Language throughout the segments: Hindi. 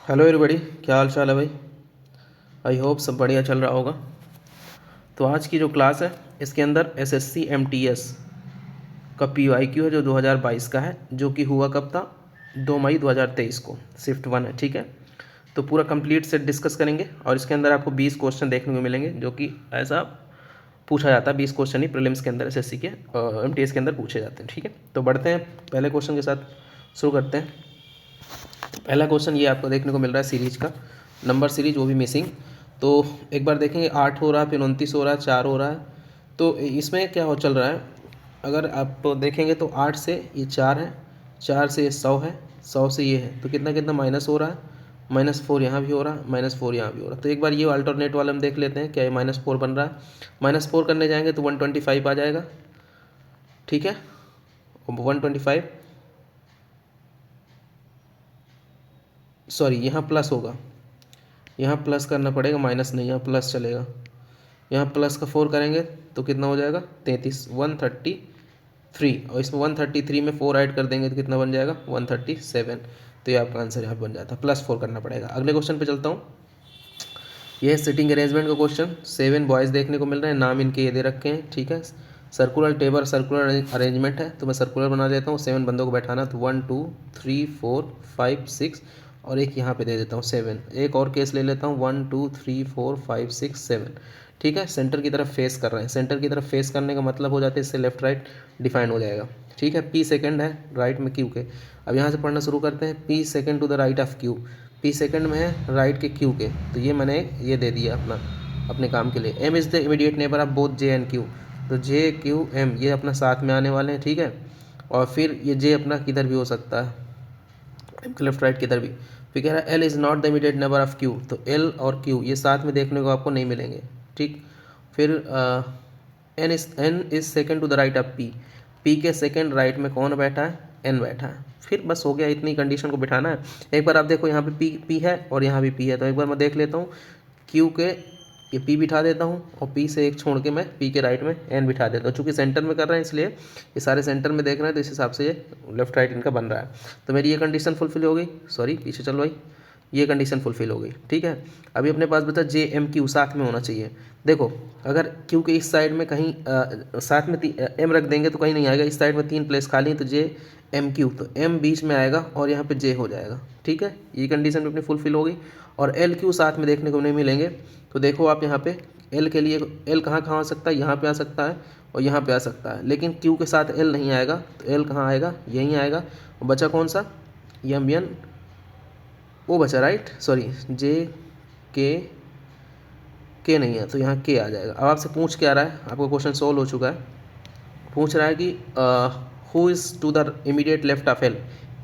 हेलो एवरीबॉडी, क्या हाल चाल है भाई। आई होप सब बढ़िया चल रहा होगा। तो आज की जो क्लास है इसके अंदर एसएससी एमटीएस का पीवाईक्यू है जो 2022 का है, जो कि हुआ कब था, 2 मई 2023 को। शिफ्ट 1 है, ठीक है। तो पूरा कंप्लीट सेट डिस्कस करेंगे और इसके अंदर आपको 20 क्वेश्चन देखने को मिलेंगे, जो कि ऐसा पूछा जाता है। 20 क्वेश्चन ही प्रीलिम्स के अंदर एसएससी के एमटीएस के अंदर पूछे जाते हैं, ठीक है। तो बढ़ते हैं पहले क्वेश्चन के साथ, शुरू करते हैं। पहला क्वेश्चन ये आपको देखने को मिल रहा है सीरीज का, नंबर सीरीज, वो भी मिसिंग। तो एक बार देखेंगे, 8 हो रहा है, फिर 29 हो रहा है, 4 हो रहा है। तो इसमें क्या हो चल रहा है, अगर आप देखेंगे तो 8 से ये 4 है, 4 से ये 100 है, 100 से ये है, तो कितना कितना माइनस हो रहा है, -4 यहाँ भी हो रहा है, -4 यहाँ भी हो रहा है। तो एक बार ये अल्टरनेट वाला हम देख लेते हैं, क्या ये -4 बन रहा है। -4 करने जाएंगे तो 125 आ जाएगा, ठीक है। 125, सॉरी यहाँ प्लस होगा, यहाँ प्लस करना पड़ेगा, माइनस नहीं, यहाँ प्लस चलेगा। यहाँ प्लस का 4 करेंगे तो कितना हो जाएगा, 33, 133। और इसमें 133 में 4 ऐड कर देंगे तो कितना बन जाएगा, 137। तो ये आपका आंसर यहाँ बन जाता है, +4 करना पड़ेगा। अगले क्वेश्चन पे चलता हूँ। ये है सिटिंग अरेंजमेंट का क्वेश्चन। 7 बॉयज़ देखने को मिल रहे हैं, नाम इनके ये दे रखे हैं, ठीक है। सर्कुलर टेबल, सर्कुलर अरेंजमेंट है, तो मैं सर्कुलर बना देता हूँ। 7 बंदों को बैठाना, तो 1 2 3 4 5 6, और एक यहाँ पे दे देता हूँ 7। एक और केस ले लेता हूँ, 1 2 3 4 5 6 7, ठीक है। सेंटर की तरफ फेस कर रहे हैं, सेंटर की तरफ फेस करने का मतलब हो जाता है इससे लेफ्ट राइट डिफाइन हो जाएगा, ठीक है। पी सेकंड है राइट में क्यू के। अब यहाँ से पढ़ना शुरू करते हैं। P second to the right of Q, P second में है राइट के क्यू के, तो ये मैंने ये दे दिया अपना अपने काम के लिए। M is the immediate neighbour of both J and Q, तो जे क्यू एम ये अपना साथ में आने वाले हैं, ठीक है। और फिर ये जे अपना किधर भी हो सकता है, एम के लेफ्ट राइट किधर भी। फिर कह रहा है L is not the immediate neighbour of Q, तो एल और क्यू ये साथ में देखने को आपको नहीं मिलेंगे, ठीक। फिर N is second to the right of P, P के सेकेंड राइट में कौन बैठा है, एन बैठा है। फिर बस हो गया, इतनी कंडीशन को बिठाना है। एक बार आप देखो यहाँ पे पी है और यहाँ भी पी है, तो एक बार मैं देख लेता हूँ। क्यू के ये पी बिठा देता हूँ और पी से एक छोड़ के मैं पी के राइट में एन बिठा देता हूँ। चूँकि सेंटर में कर रहे हैं इसलिए ये सारे सेंटर में देख रहे हैं, तो इस हिसाब से ये लेफ्ट राइट इनका बन रहा है। तो मेरी ये कंडीशन फुलफिल हो गई, सॉरी पीछे चलो भाई, ये कंडीशन फुलफिल हो गई, ठीक है। अभी अपने पास बता जे एम क्यू साथ में होना चाहिए। देखो अगर क्यू के इस साइड में कहीं साथ में एम रख देंगे तो कहीं नहीं आएगा, इस साइड में 3 प्लेस खाली है, तो जे एम क्यू, तो एम बीच में आएगा और यहाँ पे जे हो जाएगा, ठीक है। ये कंडीशन भी अपनी फुलफिल हो गई। और एल क्यू साथ में देखने को नहीं मिलेंगे, तो देखो आप यहाँ पे एल के लिए, एल कहाँ कहाँ आ सकता है, यहाँ पे आ सकता है और यहाँ पे आ सकता है, लेकिन क्यू के साथ एल नहीं आएगा, तो एल कहाँ आएगा, यहीं आएगा। और बचा कौन सा, एम एन वो बचा, राइट, सॉरी जे के नहीं है, तो यहाँ के आ जाएगा। अब आपसे पूछ के आ रहा है, आपका क्वेश्चन सॉल्व हो चुका है। पूछ रहा है कि who is to the immediate left of L,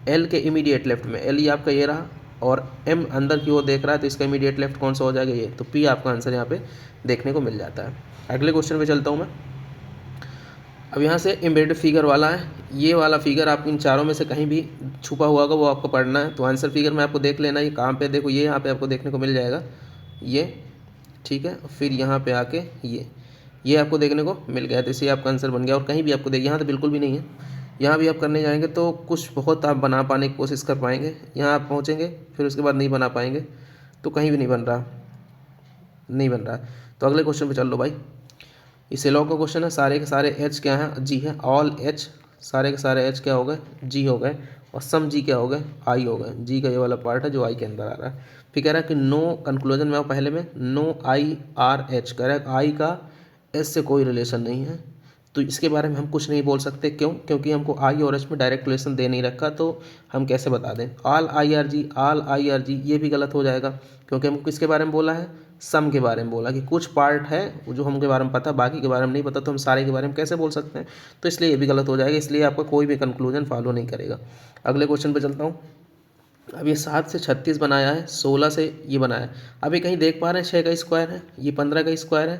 L के इमीडिएट लेफ्ट में, एल ही आपका ये रहा और एम अंदर की ओर देख रहा है, तो इसका इमीडिएट लेफ्ट कौन सा हो जाएगा, ये। तो पी आपका आंसर यहाँ पे देखने को मिल जाता है। अगले क्वेश्चन पे चलता हूँ मैं। अब यहाँ से एम्बेडेड फिगर वाला है, ये वाला फिगर आप इन चारों में से कहीं भी छुपा हुआ होगा, वो आपको पढ़ना है। तो आंसर फिगर में आपको देख लेना है, ये कहाँ पे, देखो ये यहाँ पे आपको देखने को मिल जाएगा, ये, ठीक है। फिर यहाँ पे आके ये आपको देखने को मिल गया, तो इसे आपका आंसर बन गया। और कहीं भी आपको देख, यहाँ तो बिल्कुल भी नहीं है, यहाँ भी आप करने जाएंगे तो कुछ बहुत आप बना पाने की कोशिश कर पाएंगे, यहाँ आप पहुँचेंगे फिर उसके बाद नहीं बना पाएंगे, तो कहीं भी नहीं बन रहा, नहीं बन रहा। तो अगले क्वेश्चन पे चल लो भाई। इसे लॉ का क्वेश्चन है, सारे के सारे एच क्या हैं, जी है, ऑल एच, सारे के सारे एच क्या हो गए, जी हो गए, और सम जी क्या हो गए, आई हो गए। जी का ये वाला पार्ट है जो आई के अंदर आ रहा है। फिर कह रहा है कि नो, कंक्लूजन में पहले में नो आई आर एच, कह रहा है आई का एस से कोई रिलेशन नहीं है, तो इसके बारे में हम कुछ नहीं बोल सकते। क्यों, क्योंकि हमको आई और एच में डायरेक्ट रिलेशन दे नहीं रखा, तो हम कैसे बता दें। All I R G, all I R G, ये भी गलत हो जाएगा, क्योंकि हमको किसके बारे में बोला है, सम के बारे में बोला, कि कुछ पार्ट है जो हमके बारे में पता, बाकी के बारे में नहीं पता, तो हम सारे के बारे में कैसे बोल सकते हैं। तो इसलिए ये भी गलत हो जाएगा, इसलिए आपका कोई भी कंक्लूजन फॉलो नहीं करेगा। अगले क्वेश्चन पे चलता हूँ। अब ये 7 से 36 बनाया है, 16 से ये बनाया है। अभी कहीं देख पा रहे हैं 6 का स्क्वायर है, ये 15 का स्क्वायर है,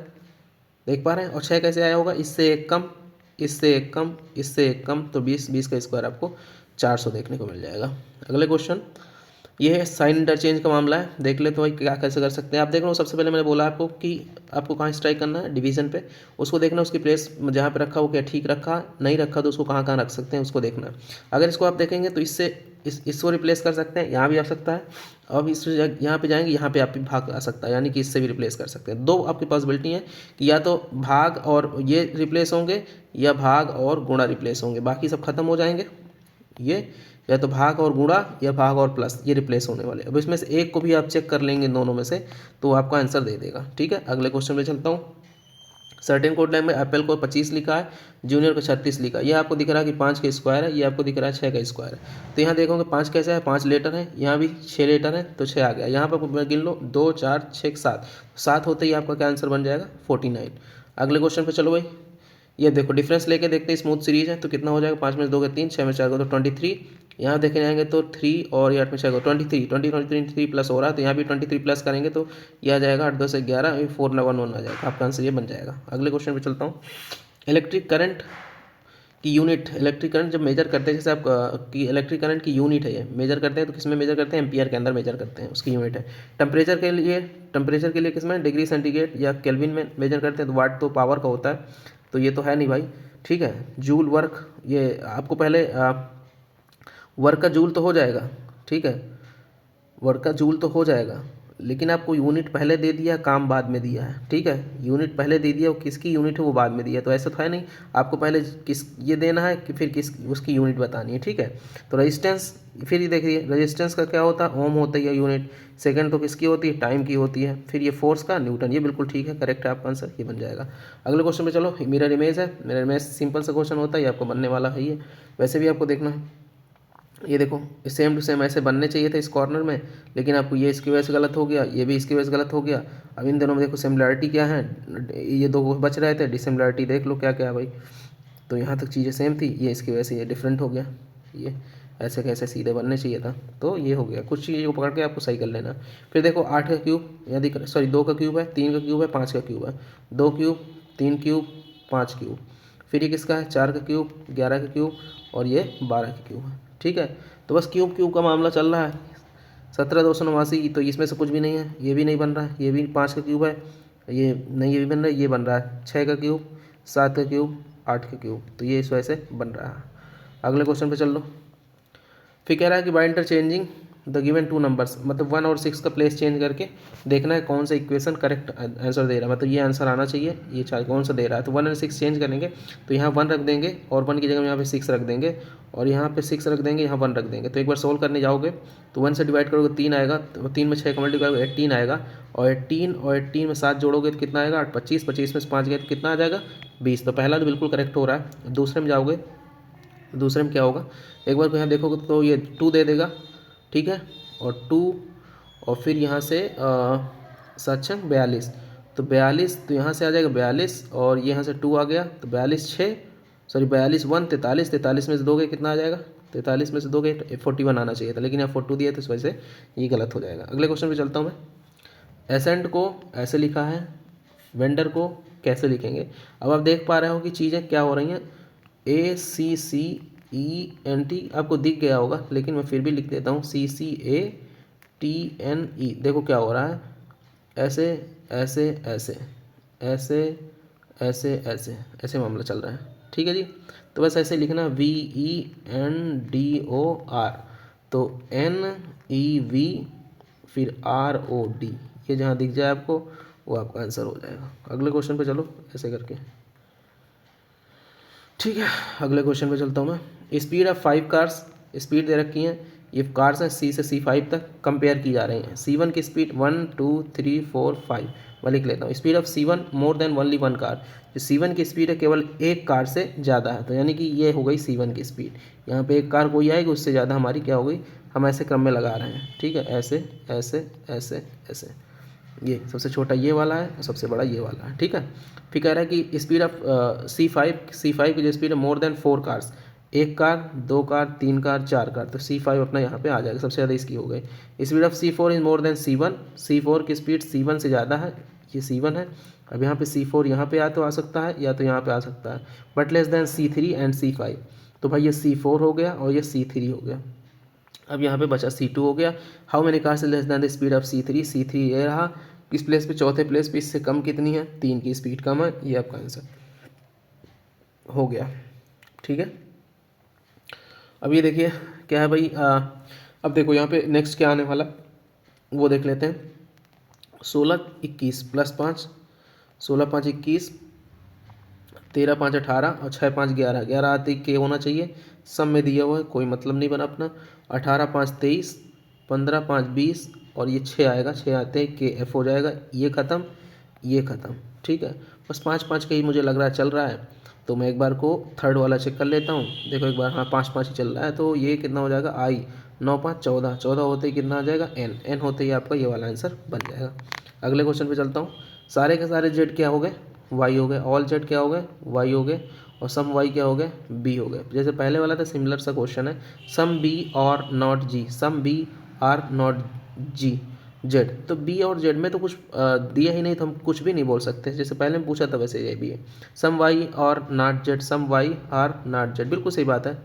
देख पा रहे हैं। और 6 कैसे आया होगा, इससे एक कम, इससे एक कम, इससे एक कम, तो 20, 20 का स्क्वायर आपको 400 देखने को मिल जाएगा। अगले क्वेश्चन, ये है साइन इंटरचेंज का मामला है, देख ले तो भाई क्या कैसे कर सकते हैं। आप देख लो सबसे पहले मैंने बोला आपको कि आपको कहाँ स्ट्राइक करना है, डिवीजन पे, उसको देखना उसकी प्लेस जहाँ पे रखा वो क्या ठीक रखा, नहीं रखा तो उसको कहाँ कहाँ रख सकते हैं उसको देखना। अगर इसको आप देखेंगे तो इससे इसको रिप्लेस कर सकते हैं, यहाँ भी आ सकता है, अब इस यहाँ पे जाएंगे यहाँ पे आप भाग आ सकता है, यानी कि इससे भी रिप्लेस कर सकते हैं। दो आपकी पॉसिबिलिटी है कि या तो भाग और ये रिप्लेस होंगे या भाग और गुणा रिप्लेस होंगे, बाकी सब खत्म हो जाएंगे। ये या तो भाग और गुणा या भाग और प्लस ये रिप्लेस होने वाले। अब इसमें से एक को भी आप चेक कर लेंगे दोनों में से तो आपका आंसर दे देगा। ठीक है, अगले क्वेश्चन पे चलता हूँ। सर्टेन कोड लाइन में एप्पल को 25 लिखा है, जूनियर को 36 लिखा है। ये आपको दिख रहा है कि 5 का स्क्वायर है, ये आपको दिख रहा है 6 का स्क्वायर है। तो यहाँ देखोगे 5 कैसे है, 5 लेटर है, यहाँ भी 6 लेटर है तो 6 आ गया। यहाँ पर गिन लो 2 4 6 7, 7 होते ही आपका क्या आंसर बन जाएगा 49। अगले क्वेश्चन पे चलो भाई, ये देखो डिफरेंस लेके देखते हैं, स्मूथ सीरीज है तो कितना हो जाएगा, 5 में 2 के 3, 6 में 4 तो 23। यहाँ देखे जाएंगे तो 3 और 8 में 6 23 प्लस हो रहा है तो यहाँ भी 23 प्लस करेंगे तो यह आ जाएगा 8 2 से 11, 4 1 1 आ जाएगा, आपका आंसर ये बन जाएगा। अगले क्वेश्चन पे चलता हूँ। इलेक्ट्रिक करंट की यूनिट, इलेक्ट्रिक करंट जब मेजर करते हैं, जैसे आप कि इलेक्ट्रिक करंट की यूनिट है, ये मेजर करते हैं तो किस में मेजर करते हैं, एम्पियर के अंदर मेजर करते हैं, उसकी यूनिट है। टेम्परेचर के लिए किस में, डिग्री सेंटीग्रेड या केल्विन में मेजर करते हैं, तो वाट तो पावर का होता है तो ये तो है नहीं भाई। ठीक है, जूल वर्क, ये आपको पहले वर्क का जूल तो हो जाएगा, ठीक है, वर्क का जूल तो हो जाएगा, लेकिन आपको यूनिट पहले दे दिया, काम बाद में दिया है। ठीक है, यूनिट पहले दे दिया, वो किसकी यूनिट है वो बाद में दिया, तो ऐसा तो है नहीं, आपको पहले किस ये देना है कि फिर किस उसकी यूनिट बतानी है। ठीक है, तो रेजिस्टेंस, फिर ये देखिए रेजिस्टेंस का क्या होता है, ओम होता है यूनिट। सेकंड तो किसकी होती है, टाइम की होती है। फिर ये फोर्स का न्यूटन, ये बिल्कुल ठीक है, करेक्ट है आपका आंसर, ये बन जाएगा। अगले क्वेश्चन पे चलो, मिरर इमेज है, मिरर इमेज सिंपल सा क्वेश्चन होता है, ये आपको बनने वाला है, ये वैसे भी आपको देखना है। ये देखो सेम टू सेम ऐसे बनने चाहिए थे इस कॉर्नर में, लेकिन आपको ये इसकी वजह से गलत हो गया, ये भी इसकी वजह से गलत हो गया। अब इन दोनों में देखो सिमिलरिटी क्या है, ये दो बच रहे थे, डिसिमिलरिटी देख लो क्या क्या है भाई। तो यहाँ तक चीज़ें सेम थी, ये इसकी वजह से ये डिफरेंट हो गया, ये ऐसे कैसे सीधे बनने चाहिए था, तो ये हो गया। कुछ चीज़ों को पकड़ के आपको सही कर लेना। फिर देखो 8 का क्यूब, यदि सॉरी 2 का क्यूब है, 3 का क्यूब है, 5 का क्यूब है, 2 क्यूब, 3 क्यूब, 5 क्यूब। फिर ये किसका है, 4 का क्यूब, 11 का क्यूब और ये 12 का क्यूब है। ठीक है, तो बस क्यूब क्यूब का मामला चल रहा है। 17,289, तो इसमें से कुछ भी नहीं है, ये भी नहीं बन रहा है, ये भी 5 का क्यूब है, ये नहीं, ये भी बन रहा है, ये बन रहा है 6 का क्यूब, 7 का क्यूब, 8 का क्यूब, तो ये इस वजह से बन रहा है। अगले क्वेश्चन पे चल लो। फिर कह रहा है कि by interchanging the given 2 numbers, मतलब 1 और 6 का प्लेस चेंज करके देखना है कौन सा इक्वेशन करेक्ट आंसर दे रहा है, मतलब ये आंसर आना चाहिए, ये चाहे कौन सा दे रहा है। तो 1 और 6 चेंज करेंगे तो यहाँ 1 रख देंगे और 1 की जगह में यहाँ पे 6 रख देंगे, और यहाँ पे 6 रख देंगे, यहाँ 1 रख देंगे। तो एक बार सोल्व करने जाओगे तो 1 से डिवाइड करोगे 3 आएगा, तो 3 में 6 का मल्टीप्लाई करोगे 18 आएगा, और 18 में 7 जोड़ोगे तो कितना आएगा 8, 25, 25 में 5 गए तो कितना आ जाएगा 20। तो पहला तो बिल्कुल करेक्ट हो रहा है। दूसरे में जाओगे, दूसरे में क्या होगा, एक बार यहाँ देखोगे तो ये 2 दे देगा, ठीक है, और 2 और फिर यहाँ से 7 6 42, तो 42, तो यहाँ से आ जाएगा 42 और यहाँ से 2 आ गया तो 42 6, सॉरी 42 1 43, 43 में से 2 गए कितना आ जाएगा, 43 में से 2 गए 41 आना चाहिए था, लेकिन यहाँ 42 दिया तो इस वजह से ये गलत हो जाएगा। अगले क्वेश्चन पे चलता हूँ मैं। एसेंट को ऐसे लिखा है, वेंडर को कैसे लिखेंगे। अब आप देख पा रहे हो कि चीज़ें क्या हो रही हैं, ACCENT आपको दिख गया होगा, लेकिन मैं फिर भी लिख देता हूँ CCATNE। देखो क्या हो रहा है, ऐसे ऐसे ऐसे ऐसे ऐसे ऐसे ऐसे मामला चल रहा है। ठीक है जी, तो बस ऐसे लिखना VENDOR, तो NEV फिर ROD, ये जहाँ दिख जाए आपको वो आपका आंसर हो जाएगा। अगले क्वेश्चन पे चलो ऐसे करके। ठीक है, अगले क्वेश्चन पे चलता हूँ मैं। स्पीड ऑफ 5 कार्स, स्पीड दे रखी है, ये कार्स हैं C से C5 तक कंपेयर की जा रही हैं। C1 की स्पीड 1 2 3 4 5, मैं लिख लेता हूँ। Speed of C1 more than only 1 car, जो C1 की स्पीड है केवल एक कार से ज़्यादा है, तो यानी कि ये हो गई C1 की स्पीड। यहाँ पे एक कार कोई आएगी उससे ज़्यादा हमारी क्या हो गई, हम ऐसे क्रम में लगा रहे हैं। ठीक है, ऐसे ऐसे ऐसे ऐसे, ये सबसे छोटा ये वाला है और सबसे बड़ा ये वाला है। ठीक है, फिर कह रहा है कि स्पीड ऑफ C5 की जो स्पीड है मोर देन 4 कार्स, एक कार, 2 कार, 3 कार, 4 कार, तो C5 अपना यहाँ पे आ जाएगा, सबसे ज़्यादा इसकी हो गई। Speed of C4 is more than C1, C4 की स्पीड C1 से ज़्यादा है, ये C1 है। अब यहाँ पे C4 यहाँ पे या तो आ सकता है या तो यहाँ पे आ सकता है, but less than C3 and C5, तो भाई ये C4 हो गया और ये C3 हो गया। अब यहाँ पे बचा C2 हो गया। How many cars less than the speed of C3, C3 ये रहा। किस प्लेस पे, चौथे प्लेस पे, इससे कम कितनी है, 3 की स्पीड कम है। ये आपका आंसर हो गया। ठीक है, अब ये देखिए क्या है भाई, अब देखो यहाँ पे नेक्स्ट क्या आने वाला वो देख लेते हैं। 16 21 प्लस 5, 16 5 21, 13 5 18 और 6 5 11, 11 आते ही के होना चाहिए, सब में दिया हुआ है, कोई मतलब नहीं बना अपना। 18 5 23, 15 5 20 और ये 6 आएगा, 6 आते ही के एफ हो जाएगा। ये ख़त्म, ये ख़त्म। ठीक है, बस 5 5 का ही मुझे लग रहा है चल रहा है, तो मैं एक बार को थर्ड वाला चेक कर लेता हूँ। देखो एक बार, हाँ 5 5 ही चल रहा है, तो ये कितना हो जाएगा, आई 9 5 14, 14 होते ही कितना आ जाएगा, एन, एन होते ही आपका ये वाला आंसर बन जाएगा। अगले क्वेश्चन पे चलता हूँ। सारे के सारे जेड क्या हो गए, वाई हो गए। ऑल जेड क्या हो गए, वाई हो गए। और सम वाई क्या हो गए, बी हो गए। जैसे पहले वाला था सिमिलर सा क्वेश्चन है, some B are not G, some B are not G Z. तो बी और जेड में तो कुछ दिया ही नहीं, तो हम कुछ भी नहीं बोल सकते। जैसे पहले में पूछा था वैसे ये भी है। Some Y are not Z, some Y are not Z, बिल्कुल सही बात है।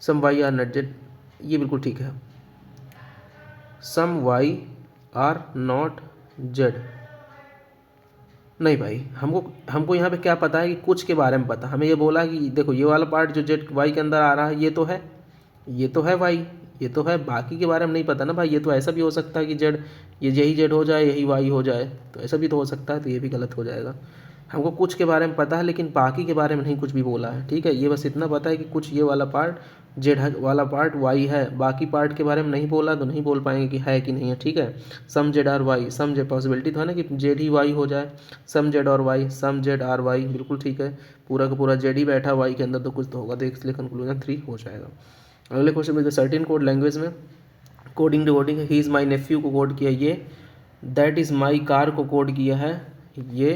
Some Y are not Z, ये बिल्कुल ठीक है। Some Y are not Z, नहीं भाई, हमको यहाँ पे क्या पता है कि कुछ के बारे में पता। हमें ये बोला कि देखो ये वाला पार्ट जो जेड वाई के अंदर आ रहा है, ये तो है, ये तो है वाई, ये तो है, बाकी के बारे में नहीं पता ना भाई। ये तो ऐसा भी हो सकता है कि जेड, ये यही जेड हो जाए, यही वाई हो जाए, तो ऐसा भी तो हो सकता है, तो ये भी गलत हो जाएगा। हमको कुछ के बारे में पता है, लेकिन बाकी के बारे में नहीं कुछ भी बोला है। ठीक है, ये बस इतना पता है कि कुछ ये वाला पार्ट जेड वाला पार्ट वाई है, बाकी पार्ट के बारे में नहीं बोला, तो नहीं बोल पाएंगे कि है कि नहीं है। ठीक है, सम जेड आर वाई, सम जेड, पॉसिबिलिटी तो है ना कि जेड ही वाई हो जाए, सम जेड और वाई, सम जेड आर वाई, बिल्कुल ठीक है। पूरा का पूरा जेड ही बैठा वाई के अंदर, तो कुछ तो होगा, तो इसलिए कंक्लूजन 3 हो जाएगा। अगले क्वेश्चन में सर्टेन कोड लैंग्वेज में coding decoding, he is my nephew को कोड किया ये, दैट इज़ माई कार को कोड किया है ये,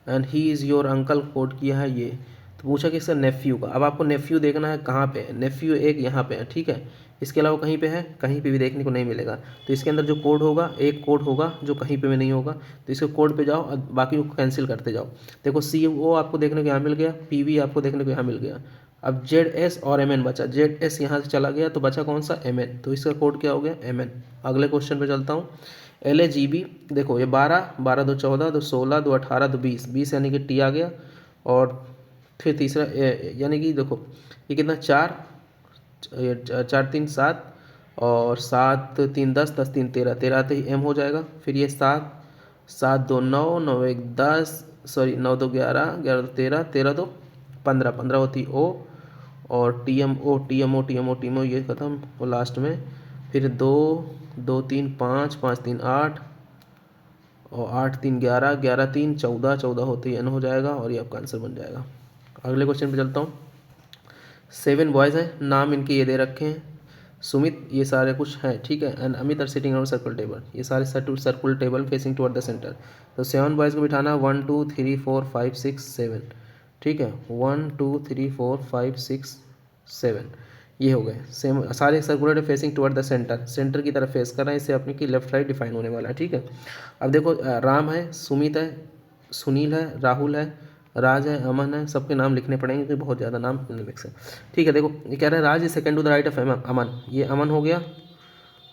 and he is your uncle code किया है ये। तो पूछा कि इसका नेफ्यू का। अब आपको नेफ्यू देखना है कहाँ पे है, नेफ्यू एक यहाँ पे है। ठीक है, इसके अलावा कहीं पे है, कहीं पे भी देखने को नहीं मिलेगा। तो इसके अंदर जो कोड होगा, एक कोड होगा जो कहीं पे भी नहीं होगा, तो इसके कोड पे जाओ और बाकी को कैंसिल करते जाओ। देखो सी ओ आपको देखने को यहाँ मिल गया, पी वी आपको देखने को यहाँ मिल गया। अब जेड एस और एम एन बचा, जेड एस यहाँ से चला गया तो बचा कौन सा, एम एन, तो इसका कोड क्या हो गया, एम एन। अगले क्वेश्चन पे चलता हूँ। एल ए जी बी, देखो ये 12, 12 2 14, 2 16, 2 18, 2 20, 20 यानी कि टी आ गया। और फिर तीसरा यानी कि देखो ये कितना, 4, 4 3 7 और 7 3 10, 10 3 13, 13 आते ही एम हो जाएगा। फिर ये 7, 7 2 9, 9 1 10, सॉरी 9 2 11, 11 2 13, 13 2 15, 15 होती ओ, और T M O T M O T M O T M O, ये ख़त्म। और लास्ट में फिर 2 2 3 5, 5 3 8 और 8 3 11, 11 3 14, 14 होते ही एन हो जाएगा, और ये आपका आंसर बन जाएगा। अगले क्वेश्चन पे चलता हूँ। 7 बॉयज़ हैं, नाम इनके ये दे रखे हैं, सुमित, ये सारे कुछ हैं। ठीक है, and Amit are sitting around circular table, ये सारे circular table facing toward the centre. तो 7 बॉयज़ को बिठाना 1 2 3 4 5 6 7। ठीक है, 1 2 3 4 5 6 7, ये हो गए। सेम सारे circular facing toward the centre, centre की तरफ फेस कर रहे हैं, इससे अपने की लेफ्ट राइट डिफाइन होने वाला है। ठीक है, अब देखो राम है, सुमित है, सुनील है, राहुल है, राज है, अमन है, सबके नाम लिखने पड़ेंगे क्योंकि बहुत ज़्यादा नाम मिक्स है। ठीक है, देखो ये कह रहा है Raj is second to the right of Aman, ये अमन हो गया,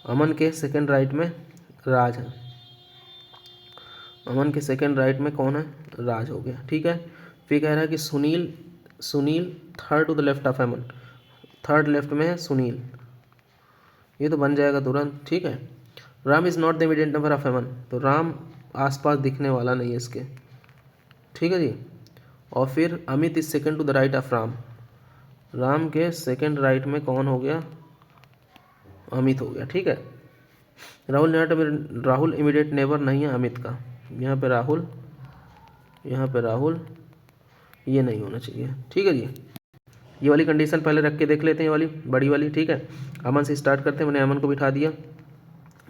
अमन के सेकंड राइट में राज है, अमन के सेकंड राइट में कौन है, राज हो गया। ठीक है, फिर कह रहा है कि Sunil, Sunil third to the left of Aman, third left में है सुनील, ये तो बन जाएगा तुरंत। ठीक है, Ram is not the immediate number of Aman, तो राम आसपास दिखने वाला नहीं है इसके। ठीक है जी, और फिर Amit is second to the right of Ram, Ram के सेकंड राइट में कौन हो गया, अमित हो गया। ठीक है, राहुल इमीडिएट नेबर नहीं है अमित का, यहाँ पे राहुल, यहाँ पे राहुल, ये नहीं होना चाहिए। ठीक है जी, ये वाली कंडीशन पहले रख के देख लेते हैं, ये वाली बड़ी वाली। ठीक है, अमन से स्टार्ट करते हैं, मैंने अमन को बिठा दिया,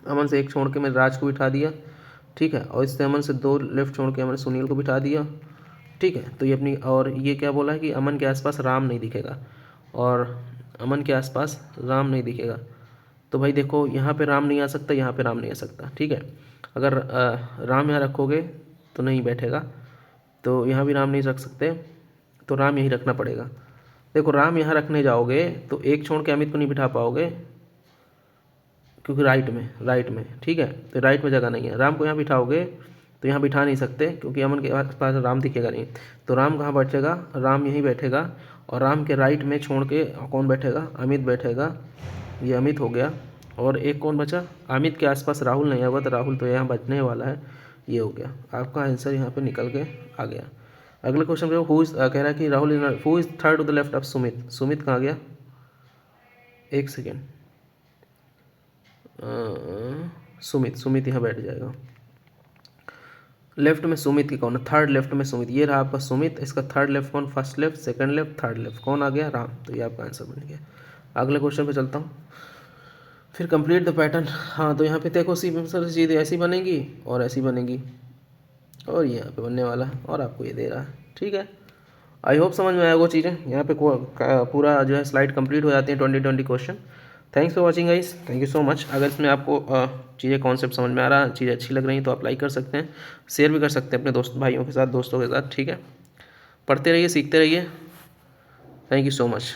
अमन से एक छोड़ के मैंने राज को बिठा दिया। ठीक है, और इससे अमन से 2 लेफ्ट छोड़ के मैंने सुनील को बिठा दिया। ठीक है, तो ये अपनी, और ये क्या बोला है कि अमन के आसपास राम नहीं दिखेगा, और अमन के आसपास राम नहीं दिखेगा। तो भाई देखो यहाँ पे राम नहीं आ सकता, यहाँ पे राम नहीं आ सकता। ठीक है, अगर राम यहाँ रखोगे तो नहीं बैठेगा, तो यहाँ भी राम नहीं रख सकते, तो राम यहीं रखना पड़ेगा। देखो राम यहाँ रखने जाओगे तो एक छोड़ के अमित को नहीं बिठा पाओगे, क्योंकि राइट में, ठीक है, तो राइट में जगह नहीं है। राम को यहाँ बिठाओगे तो यहाँ बिठा नहीं सकते क्योंकि अमन के पास राम दिखेगा नहीं, तो राम कहाँ बैठेगा, राम यहीं बैठेगा, और राम के राइट में छोड़ के कौन बैठेगा, अमित बैठेगा, ये अमित हो गया। और एक कौन बचा, अमित के आसपास राहुल नहीं होगा, तो राहुल तो यहाँ बचने वाला है, ये हो गया आपका आंसर, यहाँ पे निकल के आ गया। अगले क्वेश्चन पे हु इज कह रहा है कि Rahul who is third to the left of Sumit, Sumit कहाँ गया, एक सेकेंड, सुमित यहाँ बैठ जाएगा। लेफ्ट में सुमित की कौन है, थर्ड लेफ्ट में सुमित, ये रहा आपका सुमित, इसका थर्ड लेफ्ट कौन, first left, second left, third left, कौन आ गया, राम, तो ये आपका आंसर बन गया। अगले क्वेश्चन पे चलता हूँ, फिर कंप्लीट द पैटर्न। हाँ तो यहाँ पे देखो चीज़ें ऐसी बनेगी और ऐसी बनेगी, और ये यहाँ पे बनने वाला है, और आपको ये दे रहा है, ठीक है। आई होप समझ में आया वो चीज़ें, यहाँ पे पूरा जो है स्लाइड कंप्लीट हो जाती है 20 question. Thanks for watching guys, thank you so much. अगर इसमें आपको चीज़ें कॉन्सेप्ट समझ में आ रहा, चीज़ें अच्छी लग रही तो आप लाइक कर सकते हैं, शेयर भी कर सकते हैं अपने दोस्त भाइयों के साथ, दोस्तों के साथ, ठीक है। पढ़ते रहिए, सीखते रहिए, थैंक यू सो मच।